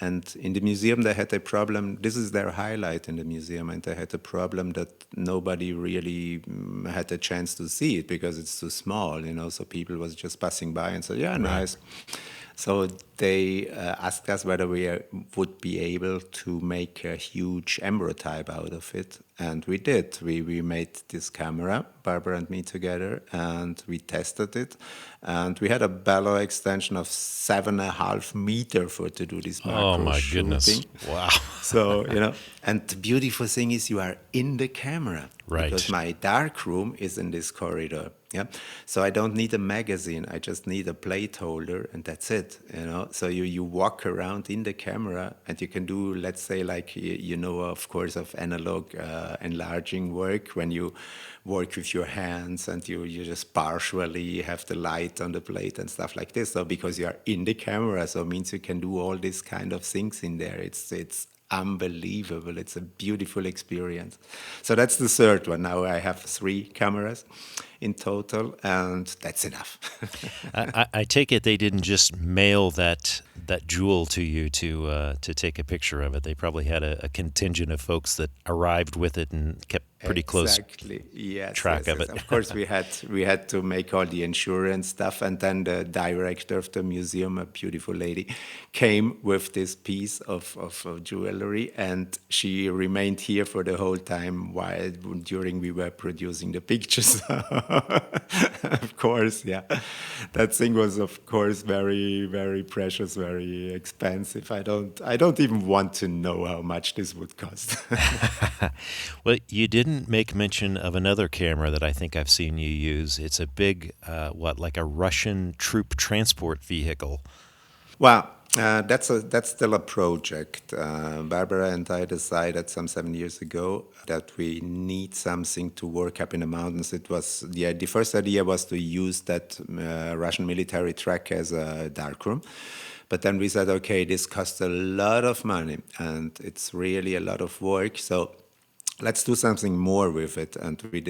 And in the museum they had a problem, this is their highlight in the museum, and they had a problem that nobody really had a chance to see it because it's too small, so people was just passing by and said, yeah, nice. So they asked us whether we would be able to make a huge ambrotype out of it. And we did. We made this camera, Barbara and me together, and we tested it. And we had a bellow extension of 7.5 meters to do this macro Oh my shooting. goodness. Wow. So, and the beautiful thing is you are in the camera. Right. Because my dark room is in this corridor. Yeah. So I don't need a magazine. I just need a plate holder, and that's it. So you walk around in the camera, and you can do, let's say, like, of course, of analog enlarging work when you work with your hands and you just partially have the light on the plate and stuff like this. So because you are in the camera, so it means you can do all these kind of things in there. It's unbelievable. It's a beautiful experience. So that's the third one. Now I have 3 cameras in total, and that's enough. I take it they didn't just mail that jewel to you to take a picture of it. They probably had a contingent of folks that arrived with it and kept pretty close track of it. Of course, we had to make all the insurance stuff, and then the director of the museum, a beautiful lady, came with this piece of jewelry, and she remained here for the whole time during we were producing the pictures. Of course, yeah. That thing was, of course, very, very precious, very expensive. I don't even want to know how much this would cost. Well, you didn't make mention of another camera that I think I've seen you use. It's a big, like a Russian troop transport vehicle. Well, that's still a project. Barbara and I decided some 7 years ago that we need something to work up in the mountains. It was the first idea was to use that Russian military truck as a darkroom. But then we said, okay, this costs a lot of money and it's really a lot of work. So let's do something more with it. And we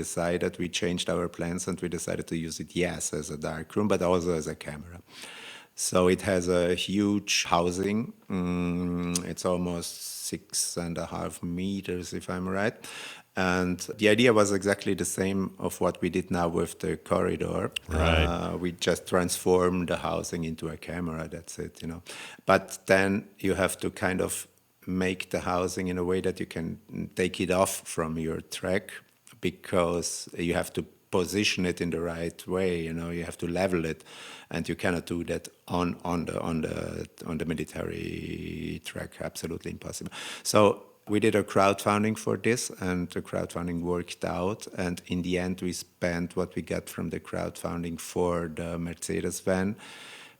changed our plans and we decided to use it, yes, as a darkroom, but also as a camera. So it has a huge housing. It's almost 6.5 meters, if I'm right. And the idea was exactly the same of what we did now with the corridor. Right. We just transformed the housing into a camera, that's it, But then you have to kind of make the housing in a way that you can take it off from your track, because you have to position it in the right way. You have to level it, and you cannot do that on the military track. Absolutely impossible. So we did a crowdfunding for this, and the crowdfunding worked out. And in the end, we spent what we got from the crowdfunding for the Mercedes van,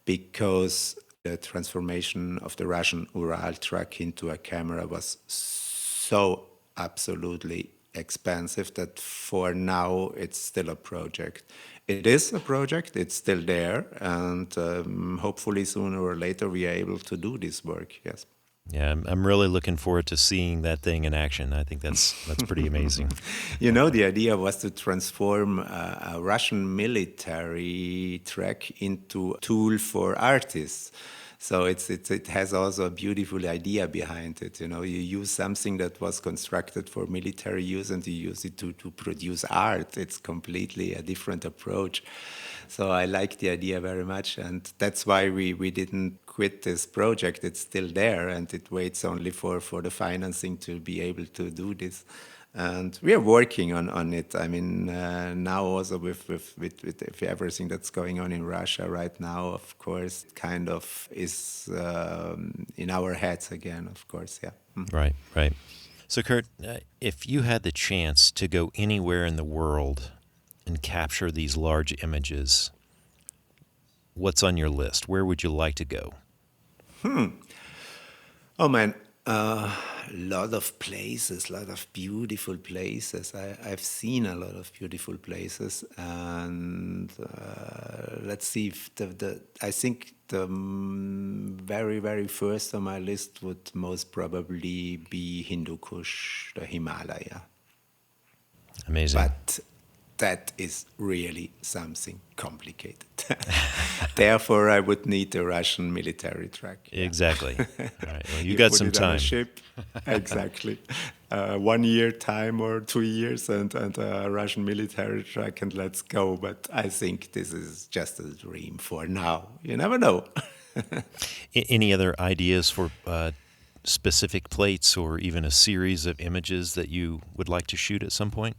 because the transformation of the Russian Ural truck into a camera was so absolutely expensive that for now it's still a project. It is a project, it's still there, and hopefully sooner or later we are able to do this work, yes. Yeah, I'm really looking forward to seeing that thing in action. I think that's pretty amazing. The idea was to transform a Russian military truck into a tool for artists. So it has also a beautiful idea behind it. You use something that was constructed for military use and you use it to produce art. It's completely a different approach. So I like the idea very much, and that's why we didn't quit this project. It's still there, and it waits only for the financing to be able to do this. And we are working on it. I mean, now also with everything that's going on in Russia right now, of course, it kind of is in our heads again, of course, yeah. Right. So, Kurt, if you had the chance to go anywhere in the world and capture these large images, what's on your list? Where would you like to go? Oh man, a lot of places, a lot of beautiful places. I've seen a lot of beautiful places, and let's see if I think the very, very first on my list would most probably be Hindu Kush, the Himalaya. Amazing. But that is really something complicated. Therefore, I would need a Russian military truck. Yeah. Exactly. All right. Well, you got some time. On a ship. Exactly. 1 year time or 2 years and a Russian military truck, and let's go. But I think this is just a dream for now. You never know. Any other ideas for specific plates or even a series of images that you would like to shoot at some point?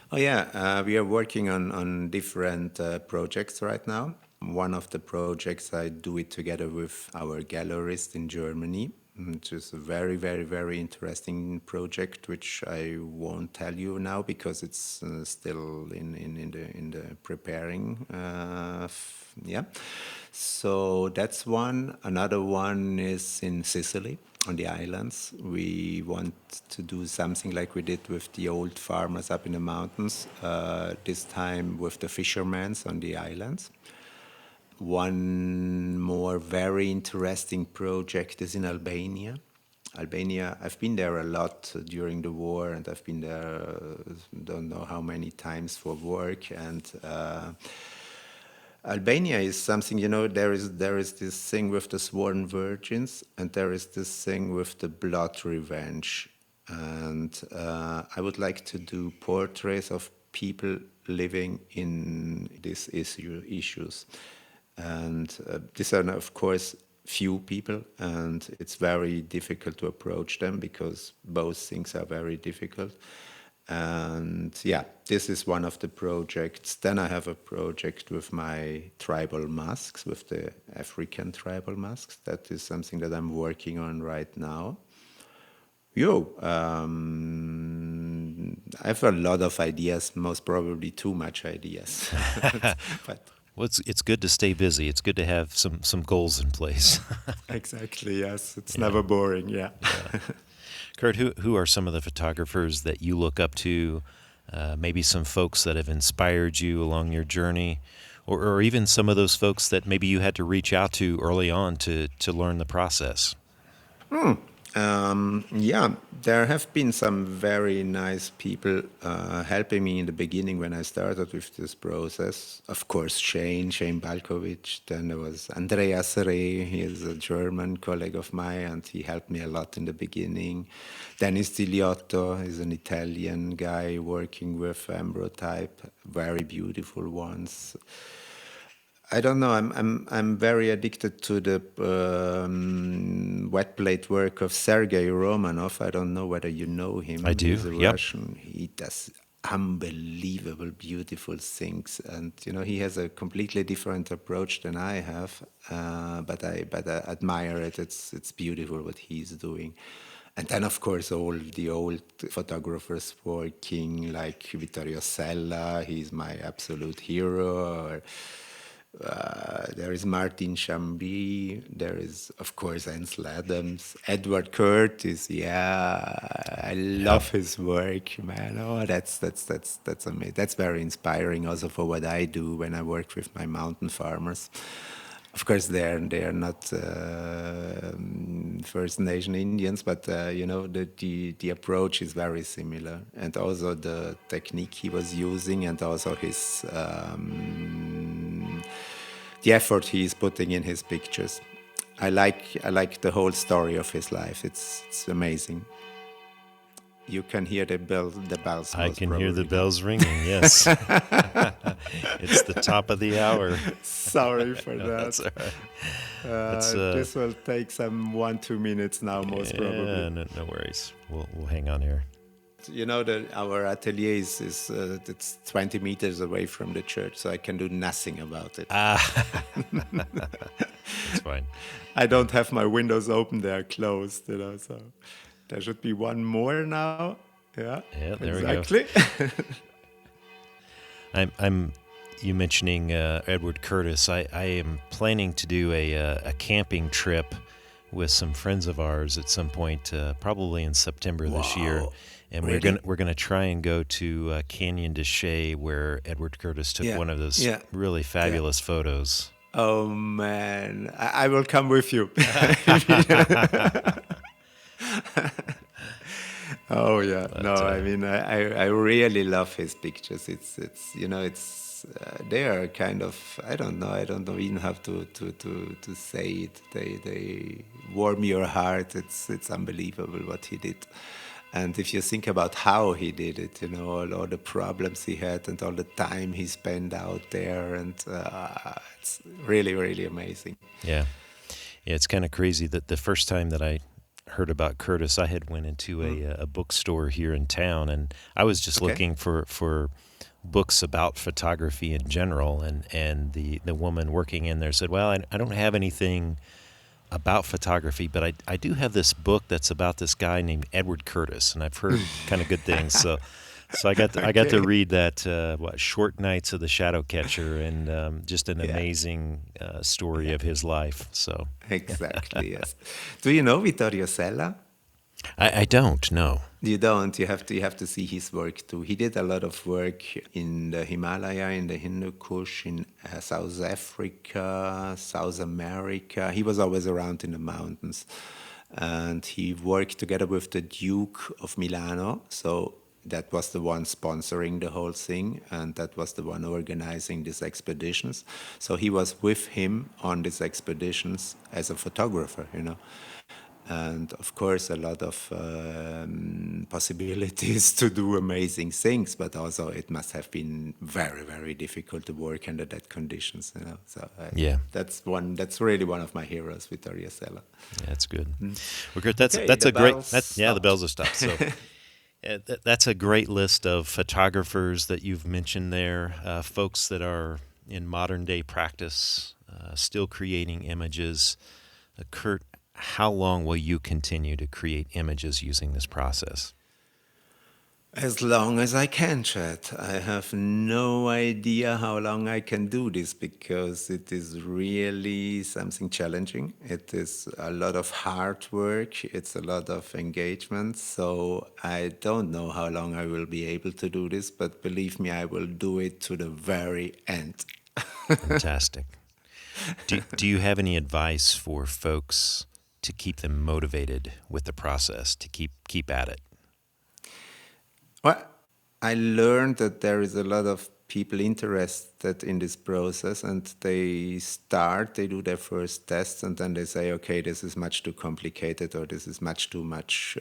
Oh yeah, we are working on different projects right now. One of the projects, I do it together with our gallerist in Germany, which is a very, very, very interesting project, which I won't tell you now because it's still in the preparing. Yeah, so that's one. Another one is in Sicily, on the islands. We want to do something like we did with the old farmers up in the mountains, this time with the fishermen on the islands. One more very interesting project is in Albania. Albania, I've been there a lot during the war, and I've been there don't know how many times for work, and Albania is something, there is this thing with the sworn virgins, and there is this thing with the blood revenge. And I would like to do portraits of people living in these issues. And these are, of course, few people, and it's very difficult to approach them because both things are very difficult. And yeah, this is one of the projects. Then I have a project with my tribal masks, with the African tribal masks. That is something that I'm working on right now. I have a lot of ideas, most probably too much ideas. But well, it's good to stay busy. It's good to have some goals in place. Exactly, yes. It's never boring, yeah. Kurt, who are some of the photographers that you look up to, maybe some folks that have inspired you along your journey, or even some of those folks that maybe you had to reach out to early on to learn the process? Yeah, there have been some very nice people helping me in the beginning when I started with this process. Of course, Shane Balkovich. Then there was Andreas Reh. He is a German colleague of mine, and he helped me a lot in the beginning. Dennis Diliotto is an Italian guy working with ambrotype, very beautiful ones. I don't know. I'm very addicted to the wet plate work of Sergei Romanov. I don't know whether you know I him. do. He's a Yep. Russian. He does unbelievable, beautiful things, and he has a completely different approach than I have. But I admire it. It's beautiful what he's doing. And then, of course, all the old photographers working, like Vittorio Sella, he's my absolute hero. Or, there is Martin Chambly. There is, of course, Ansel Adams. Edward Curtis. Yeah, I Yep. love his work, man. Oh, that's amazing. That's very inspiring, also for what I do when I work with my mountain farmers. Of course, they are not First Nation Indians, but the approach is very similar, and also the technique he was using, and also his the effort he is putting in his pictures. I like the whole story of his life. It's amazing. You can hear the bells I most can hear the probably now. bells ringing. Yes. It's the top of the hour. Sorry for No, that's that. all right. That's This will take some 1-2 minutes now, most probably. yeah, no worries. We'll hang on here. Our atelier is it's 20 meters away from the church, so I can do nothing about it. That's fine. I don't have my windows open; they are closed. So there should be one more now. Yeah, Yeah, there exactly. we go. I'm you mentioning Edward Curtis. I am planning to do a camping trip with some friends of ours at some point, probably in September this year. Wow. And Really? we're gonna try and go to Canyon de Chelly, where Edward Curtis took Yeah, one of those yeah, really yeah. fabulous photos. Oh man, I will come with you. Oh yeah, no, But I mean I really love his pictures. It's they are kind of, I don't know even how to say it. They warm your heart. It's unbelievable what he did. And if you think about how he did it, all the problems he had and all the time he spent out there, and it's really, really amazing. yeah, yeah, it's kind of crazy that the first time that I heard about Curtis, I had went into a bookstore here in town, and I was just Okay. looking for books about photography in general, and the woman working in there said, well, I don't have anything about photography, but I do have this book that's about this guy named Edward Curtis, and I've heard kind of good things. So I got to Okay. read that Short Nights of the Shadow Catcher, and just an Yeah. amazing story Yeah. of his life. So Exactly. Yes. Do you know Vittorio Sella? I don't know. You don't. You have to see his work too. He did a lot of work in the Himalaya, in the Hindu Kush, in South Africa, South America. He was always around in the mountains, and he worked together with the Duke of Milano. So that was the one sponsoring the whole thing, and that was the one organizing these expeditions. So he was with him on these expeditions as a photographer. And of course, a lot of possibilities to do amazing things, but also it must have been very, very difficult to work under that conditions. So Yeah, that's really one of my heroes, Vittorio Sella. yeah, that's good. Well, Kurt, that's Okay, that's the a great. bells The stopped. bells have stopped. So that's a great list of photographers that you've mentioned there, folks that are in modern day practice, still creating images. Kurt, how long will you continue to create images using this process? As long as I can, Chad. I have no idea how long I can do this because it is really something challenging. It is a lot of hard work. It's a lot of engagement. So I don't know how long I will be able to do this, but believe me, I will do it to the very end. Fantastic. Do you have any advice for folks to keep them motivated with the process, to keep at it? Well, I learned that there is a lot of people interested in this process, and they do their first tests, and then they say, okay, this is much too complicated, or this is much too much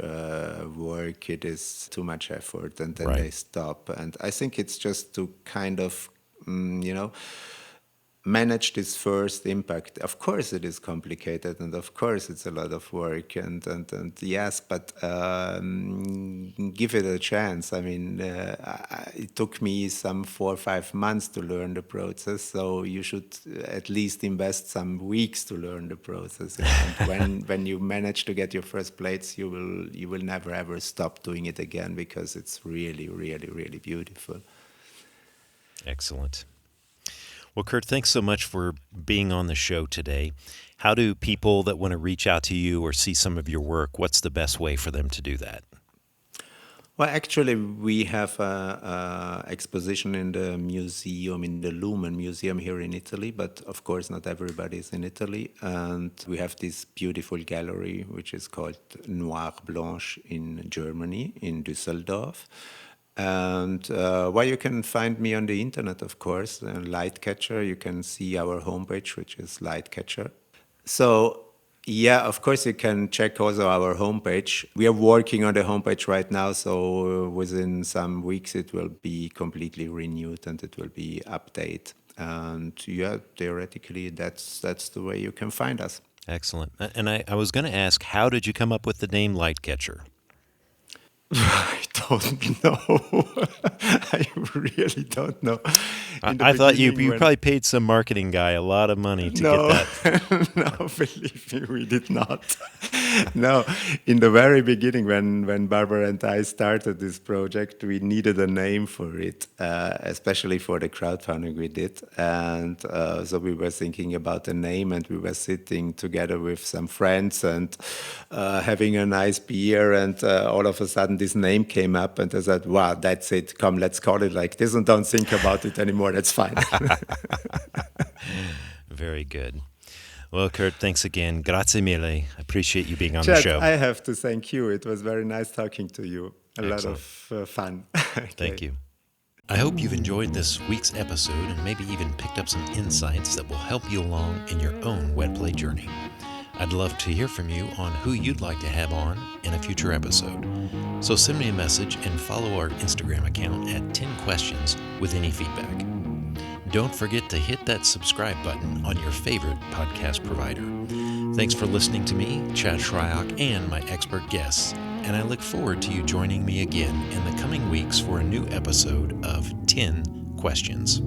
work, it is too much effort, and then Right. they stop. And I think it's just to kind of, manage this first impact. Of course it is complicated, and of course it's a lot of work, and yes, but give it a chance. I mean, it took me some 4 or 5 months to learn the process, so you should at least invest some weeks to learn the process. And when you manage to get your first plates, you will never ever stop doing it again, because it's really, really, really beautiful. Excellent. Well, Kurt, thanks so much for being on the show today. How do people that want to reach out to you or see some of your work, what's the best way for them to do that? Well, actually, we have a exposition in the museum, in the Lumen Museum here in Italy, but of course not everybody is in Italy. And we have this beautiful gallery, which is called Noir Blanche in Germany, in Düsseldorf. And you can find me on the internet, of course, Lightcatcher. You can see our homepage, which is Lightcatcher. So, yeah, of course, you can check also our homepage. We are working on the homepage right now, so within some weeks it will be completely renewed and it will be updated. And yeah, theoretically, that's the way you can find us. Excellent. And I was going to ask, how did you come up with the name Lightcatcher? I don't know. I really don't know. I thought you probably paid some marketing guy a lot of money to get that. No, believe me, we did not. No, in the very beginning, when Barbara and I started this project, we needed a name for it, especially for the crowdfunding we did. And so we were thinking about a name, and we were sitting together with some friends and having a nice beer, and all of a sudden this name came up, and I said, wow, that's it. Come, let's call it like this, and don't think about it anymore. That's fine. Very good. Well, Kurt, thanks again. Grazie mille. I appreciate you being on the Chad, show. I have to thank you. It was very nice talking to you. Excellent. Lot of fun. Okay. Thank you. I hope you've enjoyed this week's episode and maybe even picked up some insights that will help you along in your own wet play journey. I'd love to hear from you on who you'd like to have on in a future episode. So send me a message and follow our Instagram account at 10 questions with any feedback. Don't forget to hit that subscribe button on your favorite podcast provider. Thanks for listening to me, Chad Shryock, and my expert guests, and I look forward to you joining me again in the coming weeks for a new episode of 10 Questions.